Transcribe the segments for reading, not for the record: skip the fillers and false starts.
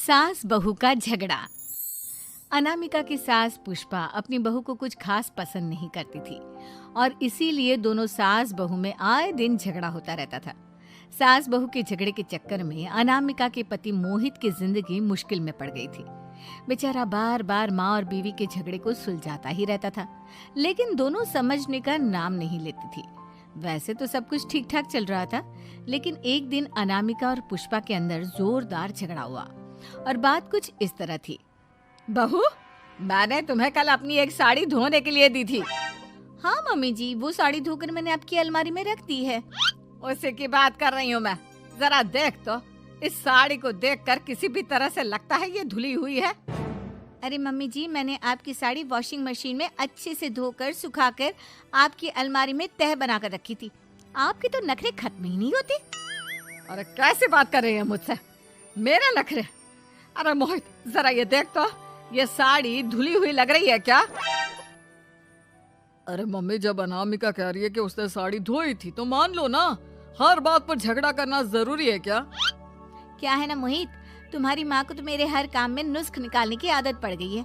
सास बहू का झगड़ा। अनामिका की सास पुष्पा अपनी बहू को कुछ खास पसंद नहीं करती थी और इसीलिए दोनों सास बहू में आए दिन झगड़ा होता रहता था। सास बहू के झगड़े के चक्कर में अनामिका के पति मोहित की जिंदगी मुश्किल में पड़ गई थी। बेचारा बार बार माँ और बीवी के झगड़े को सुलझाता ही रहता था, लेकिन दोनों समझने का नाम नहीं लेती थी। वैसे तो सब कुछ ठीक ठाक चल रहा था, लेकिन एक दिन अनामिका और पुष्पा के अंदर जोरदार झगड़ा हुआ और बात कुछ इस तरह थी। बहू, मैंने तुम्हें कल अपनी एक साड़ी धोने के लिए दी थी। हाँ मम्मी जी, वो साड़ी धोकर मैंने आपकी अलमारी में रख दी है। उसी की बात कर रही हूँ मैं। जरा देख तो, इस साड़ी को देखकर किसी भी तरह से लगता है ये धुली हुई है। अरे मम्मी जी, मैंने आपकी साड़ी वॉशिंग मशीन में अच्छे से धोकर सुखाकर आपकी अलमारी में तह बनाकर रखी थी। आपके तो नखरे खत्म ही नहीं होते। अरे कैसे बात कर रही है मुझसे? मेरे नखरे? अरे मोहित, जरा ये देख तो, ये साड़ी धुली हुई लग रही है क्या? अरे मम्मी, जब अनामिका कह रही है कि उसने साड़ी धोई थी तो मान लो ना। हर बात पर झगड़ा करना जरूरी है क्या? क्या है ना मोहित, तुम्हारी माँ को तो मेरे हर काम में नुस्ख निकालने की आदत पड़ गई है।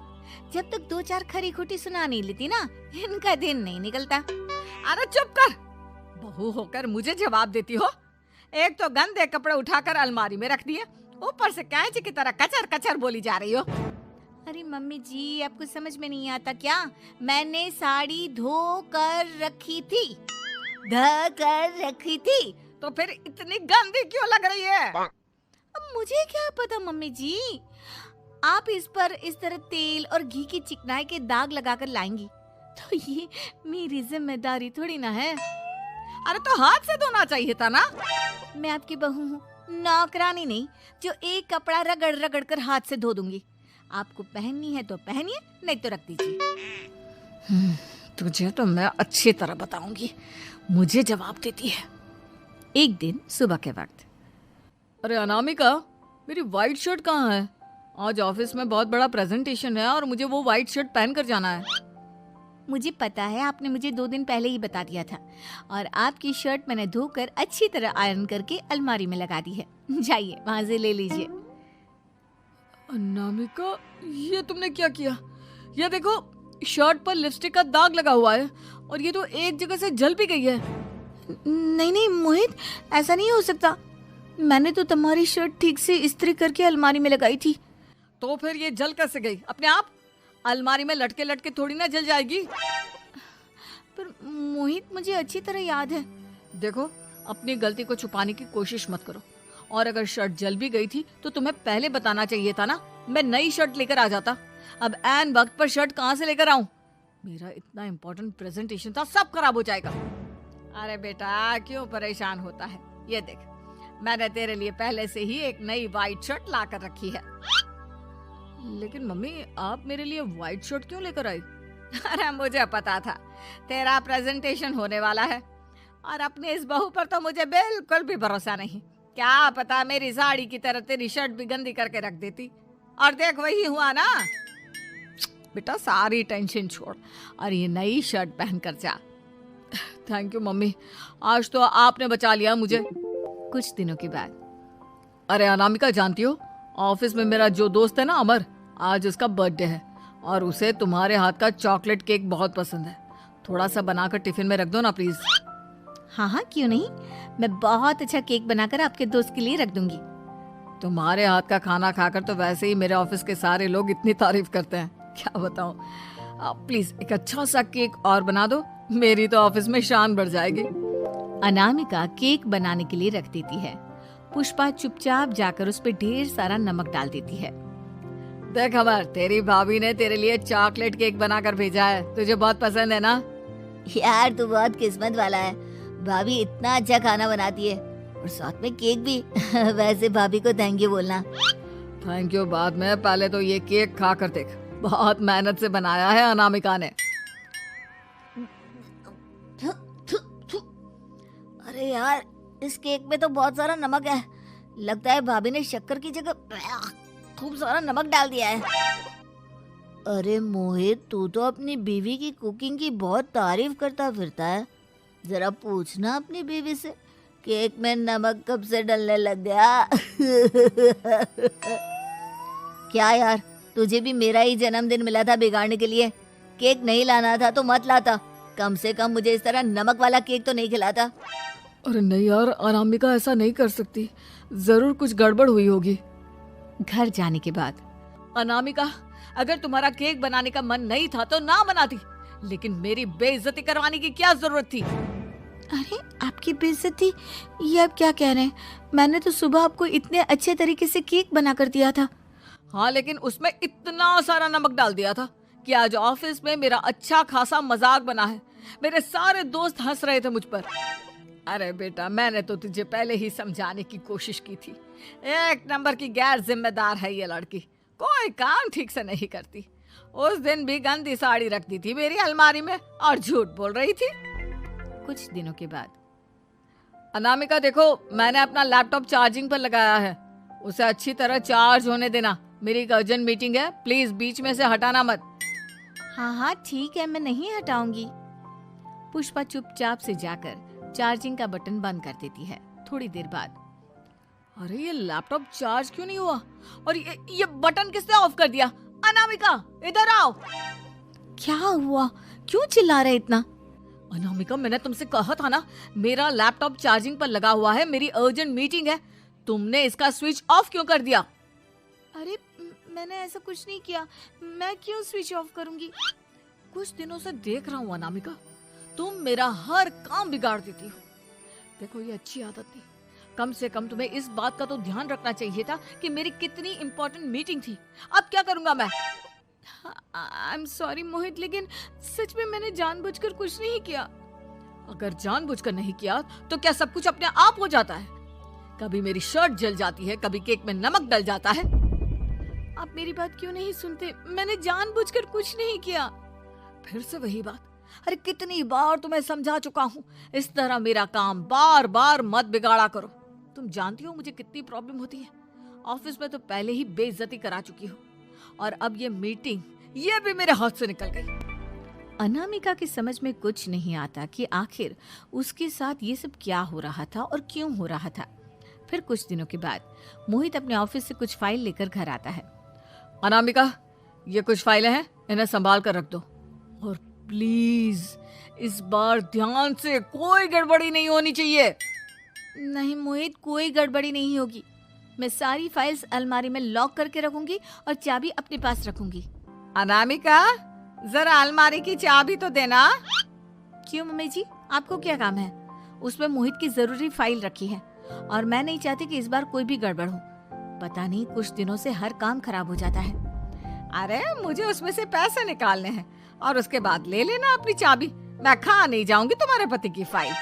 जब तक दो चार खरी खोटी सुना नहीं लेती ना, इनका दिन नहीं निकलता। अरे चुप कर, बहू होकर मुझे जवाब देती हो। एक तो गंदे कपड़े उठाकर अलमारी में रख दिए, ऊपर से कैंची की तरह कचर कचर बोली जा रही हो। अरे मम्मी जी, आपको समझ में नहीं आता क्या? मैंने साड़ी धो कर रखी थी। तो फिर इतनी गंदी क्यों लग रही है? अब मुझे क्या पता मम्मी जी, आप इस पर इस तरह तेल और घी की चिकनाई के दाग लगाकर लाएंगी तो ये मेरी जिम्मेदारी थोड़ी ना है। अरे तो हाथ से धोना चाहिए था ना। मैं आपकी बहू हूँ, नौकरानी नहीं जो एक कपड़ा रगड़ रगड़ कर हाथ से धो दूंगी। आपको पहननी है तो पहनिए, नहीं तो रख दीजिए। तुझे तो मैं अच्छी तरह बताऊंगी, मुझे जवाब देती है। एक दिन सुबह के वक्त, अरे अनामिका, मेरी व्हाइट शर्ट कहाँ है? आज ऑफिस में बहुत बड़ा प्रेजेंटेशन है और मुझे वो व्हाइट शर्ट पहन कर जाना है। मुझे पता है, आपने मुझे 2 दिन पहले ही बता दिया था और आपकी शर्ट मैंने धोकर अच्छी तरह आयरन करके अलमारी में लगा दी है। जाइए वहां से ले लीजिए। अनामिका, ये तुमने क्या किया? ये देखो, शर्ट पर लिपस्टिक का दाग लगा हुआ है और ये तो एक जगह से जल भी गई है। नहीं नहीं मोहित, ऐसा नहीं हो सकता। मैंने तो तुम्हारी शर्ट ठीक से इस्त्री करके अलमारी में लगाई थी। तो फिर ये जल कैसे गई अपने आप? अलमारी में लटके लटके थोड़ी ना जल जाएगी। पर मोहित, मुझे अच्छी तरह याद है। देखो, अपनी गलती को छुपाने की कोशिश मत करो। और अगर शर्ट जल भी गई थी तो तुम्हें पहले बताना चाहिए था ना। मैं नई शर्ट लेकर आ जाता। अब ऐन वक्त पर शर्ट कहाँ से लेकर आऊं? मेरा इतना इम्पोर्टेंट प्रेजेंटेशन था, सब खराब हो जाएगा। अरे बेटा, क्यों परेशान होता है? ये देख, मैंने तेरे लिए पहले से ही एक नई व्हाइट शर्ट ला कर रखी है। लेकिन मम्मी, आप मेरे लिए व्हाइट शर्ट क्यों लेकर आई? अरे मुझे पता था तेरा प्रेजेंटेशन होने वाला है और अपनी इस बहू पर तो मुझे बिल्कुल भी भरोसा नहीं। क्या पता मेरी साड़ी की तरह तेरी शर्ट भी गंदी करके रख देती। और देख, वही हुआ ना। बेटा, सारी टेंशन छोड़ और ये नई शर्ट पहन कर जा। थैंक यू मम्मी, आज तो आपने बचा लिया मुझे। कुछ दिनों के बाद, अरे अनामिका, जानती हो, ऑफिस में मेरा जो दोस्त है ना अमर, आज उसका बर्थडे है और उसे तुम्हारे हाथ का चॉकलेट केक बहुत पसंद है। थोड़ा सा बनाकर टिफिन में रख दो ना प्लीज। हाँ हाँ, क्यों नहीं। मैं बहुत अच्छा केक बनाकर आपके दोस्त के लिए रख दूंगी। तुम्हारे हाथ का खाना खाकर तो वैसे ही मेरे ऑफिस के सारे लोग इतनी तारीफ करते हैं, क्या बताऊं। प्लीज एक अच्छा सा केक और बना दो, मेरी तो ऑफिस में शान बढ़ जाएगी। अनामिका केक बनाने के लिए रख देती है। पुष्पा चुपचाप जाकर उस पे ढेर सारा नमक डाल देती है। देख अमर, तेरी भाभी ने तेरे लिए चॉकलेट केक बनाकर भेजा है, तुझे बहुत पसंद है ना? यार, तू बहुत किस्मत वाला है, भाभी इतना अच्छा खाना बनाती है और साथ में केक भी। वैसे भाभी को थैंक यू बोलना। थैंक यू बाद में, पहले तो ये केक खा कर देख। बहुत मेहनत से बनाया है अनामिका ने। अरे यार, इस केक में तो बहुत सारा नमक है। लगता है भाभी ने शक्कर की जगह खूब सारा नमक डाल दिया है। अरे मोहित, तू तो अपनी बीवी की कुकिंग की बहुत तारीफ करता फिरता है। जरा पूछना अपनी बीवी से, केक में नमक कब से डलने लग गया। क्या यार, तुझे भी मेरा ही जन्मदिन मिला था बिगाड़ने के लिए। केक नहीं लाना था तो मत लाता, कम से कम मुझे इस तरह नमक वाला केक तो नहीं खिलाता। अरे नहीं यार, अनामिका ऐसा नहीं कर सकती, जरूर कुछ गड़बड़ हुई होगी। घर जाने के बाद अनामिका, अगर तुम्हारा केक बनाने का मन नहीं था तो ना बनाती, लेकिन मेरी बेइज्जती करवाने की क्या जरूरत थी? अरे आपकी बेइज्जती, ये आप क्या कह रहे हैं? मैंने तो सुबह आपको इतने अच्छे तरीके से केक बना कर दिया था। हाँ, लेकिन उसमें इतना सारा नमक डाल दिया था कि आज ऑफिस में मेरा अच्छा खासा मजाक बना है। मेरे सारे दोस्त हंस रहे थे मुझ पर। अरे बेटा, मैंने तो तुझे पहले ही समझाने की कोशिश की थी। एक नंबर की गैर जिम्मेदार है ये लड़की, कोई काम ठीक से नहीं करती। उस दिन भी गंदी साड़ी रख दी थी मेरी अलमारी में और झूठ बोल रही थी। कुछ दिनों के बाद अनामिका देखो, मैंने अपना लैपटॉप चार्जिंग पर लगाया है, उसे अच्छी तरह चार्ज होने देना। मेरी एक अर्जेंट मीटिंग है, प्लीज बीच में से हटाना मत। हाँ हाँ ठीक है, मैं नहीं हटाऊंगी। पुष्पा चुपचाप से जाकर चार्जिंग का बटन बंद कर देती है। थोड़ी देर बाद अरे ये लैपटॉप चार्ज क्यों नहीं हुआ? और ये बटन किसने ऑफ कर दिया? अनामिका, इधर आओ। क्या हुआ? क्यों चिल्ला रहे इतना? अनामिका, मैंने तुमसे कहा था ना, मेरा लैपटॉप चार्जिंग पर लगा हुआ है, मेरी अर्जेंट मीटिंग है। तुमने इसका स्विच ऑफ क्यों कर दिया? अरे मैंने ऐसा कुछ नहीं किया, मैं क्यों स्विच ऑफ करूंगी? कुछ दिनों से देख रहा हूँ अनामिका, तुम मेरा हर काम बिगाड़ देती हो। देखो, ये अच्छी आदत नहीं। कम से कम तुम्हें इस बात का तो ध्यान रखना चाहिए था कि मेरी कितनी इंपॉर्टेंट मीटिंग थी। अब क्या करूंगा मैं? आई एम सॉरी मोहित, लेकिन सच में मैंने जानबूझकर कुछ नहीं किया। अगर जानबूझकर नहीं किया तो क्या सब कुछ अपने आप हो जाता है? कभी मेरी शर्ट जल जाती है, कभी केक में नमक डल जाता है। आप मेरी बात क्यों नहीं सुनते? मैंने जानबूझकर कुछ नहीं किया। फिर से वही बात। अरे कितनी बार तुम्हें समझा चुका हूँ, इस तरह मेरा काम बार बार मत बिगाड़ा करो। तुम जानती हो मुझे कितनी प्रॉब्लम होती है। ऑफिस में तो पहले ही बेइज्जती करा चुकी हो, और अब ये मीटिंग, ये भी मेरे हाथ से निकल गई। अनामिका की समझ में कुछ नहीं आता कि आखिर उसके साथ ये सब क्या हो रहा था और क्यों हो रहा था। फिर कुछ दिनों के बाद मोहित अपने ऑफिस से कुछ फाइल लेकर घर आता है। अनामिका, ये कुछ फाइलें हैं, इन्हें संभाल कर रख दो, और प्लीज इस बार ध्यान से, कोई गड़बड़ी नहीं होनी चाहिए। नहीं मोहित, कोई गड़बड़ी नहीं होगी। मैं सारी फाइल्स अलमारी में लॉक करके रखूंगी और चाबी अपने पास रखूंगी। अनामिका, जरा अलमारी की चाबी तो देना। क्यों मम्मी जी, आपको क्या काम है? उसमें मोहित की जरूरी फाइल रखी है और मैं नहीं चाहती कि इस बार कोई भी गड़बड़ हो। पता नहीं कुछ दिनों से हर काम खराब हो जाता है। अरे मुझे उसमें से पैसे निकालने हैं और उसके बाद ले लेना अपनी चाबी। मैं खा नहीं जाऊंगी तुम्हारे पति की फाइल।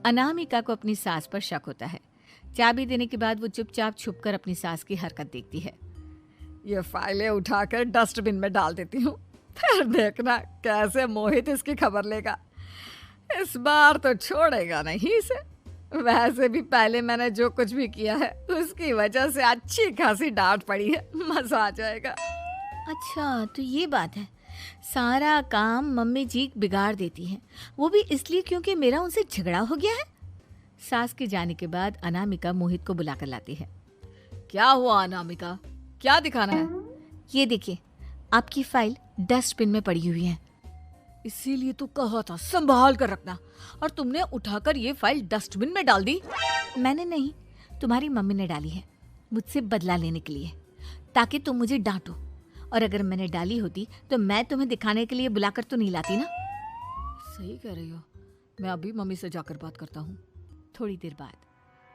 अनामिका को अपनी सास पर शक होता है। चाबी देने के बाद वो चुपचाप छुपकर अपनी सास की हरकत देखती है। ये फाइलें उठाकर डस्टबिन में डाल देती हूँ, फिर देखना कैसे मोहित इसकी खबर लेगा। इस बार तो छोड़ेगा नहीं इसे। वैसे भी पहले मैंने जो कुछ भी किया है उसकी वजह से अच्छी खासी डांट पड़ी है, मजा आ जाएगा। अच्छा तो ये बात है, सारा काम मम्मी जी बिगाड़ देती हैं, वो भी इसलिए क्योंकि मेरा उनसे झगड़ा हो गया है। सास के जाने के बाद अनामिका मोहित को बुलाकर लाती है। क्या हुआ अनामिका, क्या दिखाना है? ये देखिए, आपकी फाइल डस्टबिन में पड़ी हुई है। इसीलिए तो कहा था संभाल कर रखना, और तुमने उठाकर ये फाइल डस्टबिन में डाल दी। मैंने नहीं, तुम्हारी मम्मी ने डाली है, मुझसे बदला लेने के लिए, ताकि तुम मुझे डांटो। और अगर मैंने डाली होती तो मैं तुम्हें दिखाने के लिए बुलाकर तो नहीं लाती ना। सही कह रही हो, मैं अभी मम्मी से जाकर बात करता हूँ। थोड़ी देर बाद,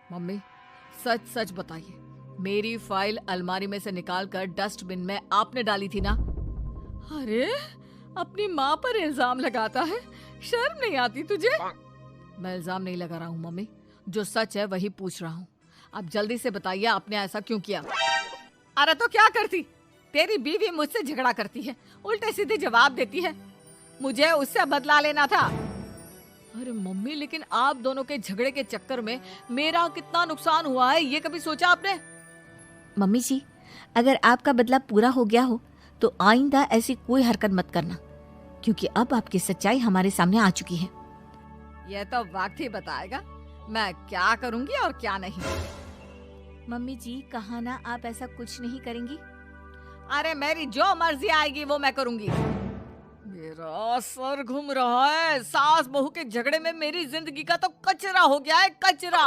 मम्मी सच सच बताइए, मेरी फाइल अलमारी में से निकालकर डस्टबिन में आपने डाली थी ना? अरे अपनी माँ पर इल्जाम लगाता है, शर्म नहीं आती तुझे? मैं इल्जाम नहीं लगा रहा हूँ मम्मी, जो सच है वही पूछ रहा हूँ। अब जल्दी से बताइए आपने ऐसा क्यों किया? अरे तो क्या करती, तेरी बीवी मुझसे झगड़ा करती है, उल्टे सीधे जवाब देती है, मुझे उससे बदला लेना था। अरे मम्मी, लेकिन आप दोनों के झगड़े के चक्कर में मेरा कितना नुकसान हुआ है, ये कभी सोचा आपने? मम्मी जी, अगर आपका बदला पूरा हो गया हो तो आइंदा ऐसी कोई हरकत मत करना, क्योंकि अब आपकी सच्चाई हमारे सामने आ चुकी है। यह तो वक्त ही बताएगा मैं क्या करूंगी और क्या नहीं। मम्मी जी, कहा ना आप ऐसा कुछ नहीं करेंगी। अरे मेरी जो मर्जी आएगी वो मैं करूंगी। मेरा सर घूम रहा है। सास बहू के झगड़े में मेरी जिंदगी का तो कचरा हो गया है, कचरा।